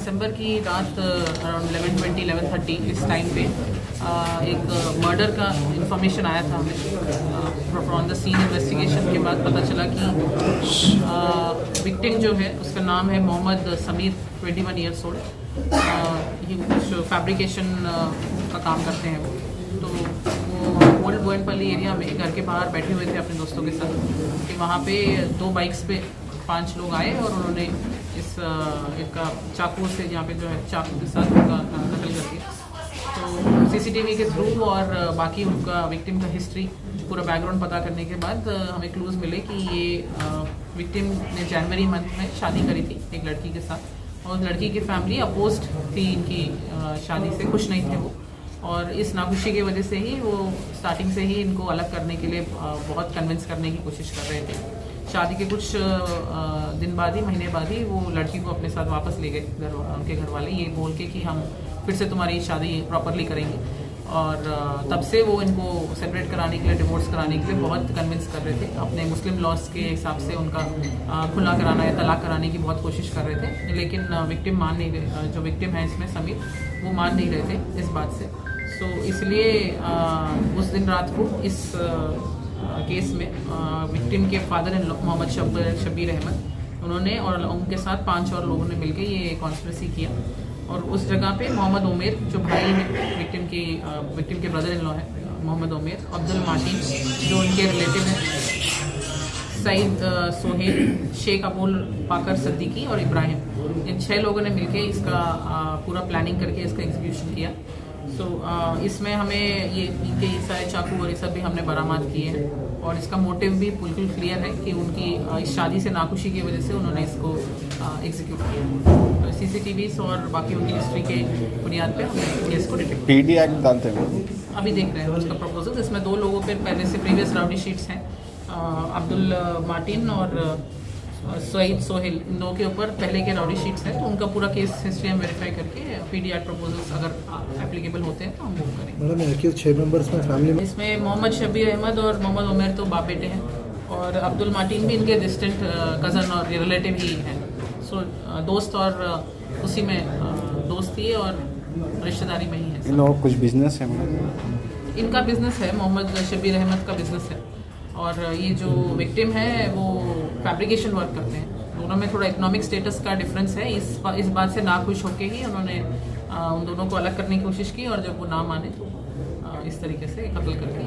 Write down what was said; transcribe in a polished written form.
दिसंबर की रात अराउंड 11:30 इस टाइम पे एक मर्डर का इंफॉर्मेशन आया था हमें। फ्रॉम द सीन इन्वेस्टिगेशन के बाद पता चला कि विक्टिम जो है उसका नाम है मोहम्मद समीर, 21 ईयर्स ओल्ड। ये कुछ फैब्रिकेशन का काम करते हैं वो। तो वो ओल्ड बोयनपल्ली एरिया में घर के बाहर बैठे हुए थे अपने दोस्तों के साथ कि वहाँ पे 2 बाइक्स पे 5 लोग आए और उन्होंने इसका चाकू से यहाँ पे जो है चाकू के साथ उनका कत्ल कर दिया। तो सीसीटीवी के थ्रू और बाकी उनका विक्टिम का हिस्ट्री पूरा बैकग्राउंड पता करने के बाद हमें क्लूज़ मिले कि ये विक्टिम ने जनवरी मंथ में शादी करी थी एक लड़की के साथ और लड़की की फैमिली अपोज्ड थी इनकी शादी से, खुश नहीं थे वो। और इस नाखुशी की वजह से ही वो स्टार्टिंग से ही इनको अलग करने के लिए बहुत कन्विंस करने की कोशिश कर रहे थे। शादी के कुछ दिन बाद ही, महीने बाद ही वो लड़की को अपने साथ वापस ले गए उनके घर वाले, ये बोल के कि हम फिर से तुम्हारी शादी प्रॉपरली करेंगे। और तब से वो इनको सेपरेट कराने के लिए, डिवोर्स कराने के लिए बहुत कन्विंस कर रहे थे। अपने मुस्लिम लॉज के हिसाब से उनका खुला कराना या तलाक कराने की बहुत कोशिश कर रहे थे, लेकिन विक्टिम मान नहीं रहे, जो विक्टिम है इसमें समीर, वो मान नहीं रहे थे इस बात से। सो इसलिए उस दिन रात को इस केस में विक्टिम के father in law Mohammad Shabbir Ahmad, उन्होंने और उनके साथ 5 और लोगों ने मिलकर ये कॉन्स्पिरेसी किया। और उस जगह पे मोहम्मद उमेर जो भाई है विक्टिम के ब्रदर इन लॉ है मोहम्मद उमेर, अब्दुल मार्टिन जो उनके रिलेटिव हैं, सईद सोहेल, शेख अबुल पाकर सिद्दीकी और इब्राहिम, इन 6 लोगों ने मिलके इसका पूरा प्लानिंग करके इसका एग्जीक्यूशन किया। सो इसमें हमें ये इनके सारे चाकू और ये सब भी हमने बरामद किए हैं और इसका मोटिव भी बिल्कुल क्लियर है कि उनकी इस शादी से नाखुशी की वजह से उन्होंने इसको एग्जीक्यूट किया। तो सीसीटीवीज और बाकी उनकी हिस्ट्री के बुनियाद पे हमने केस को डिटेक्ट पीडी एक्ट डालते हैं अभी देख रहे हैं उसका प्रपोजल। इसमें 2 लोगों पे पहले से प्रीवियस राउडी शीट्स हैं, अब्दुल मार्टिन और सईद सोहेल, इन 2 के ऊपर पहले के राउडी शीट्स हैं। तो उनका पूरा केस हिस्ट्री हम वेरीफाई करके पीडी एक्ट प्रपोजल्स अगर एप्लीकेबल होते हैं तो हम वो करेंगे। मैडम 6 मेंबर्स में फैमिली में इसमें मोहम्मद शब्बीर अहमद और मोहम्मद उमेर तो बाप बेटे हैं और अब्दुल मार्टिन भी इनके डिस्टेंट कज़न और रिलेटिव ही हैं। सो दोस्त और उसी में दोस्ती और रिश्तेदारी में ही है। इन लोगों कुछ बिजनेस है मैडम? इनका बिजनेस है, मोहम्मद शब्बीर अहमद का बिजनेस है और ये जो विक्टिम है वो फैब्रिकेशन वर्क करते हैं। दोनों में थोड़ा इकोनॉमिक स्टेटस का डिफरेंस है। इस बात से नाखुश होके ही उन्होंने उन दोनों को अलग करने की कोशिश की और जब वो ना माने तो इस तरीके से कत्ल करके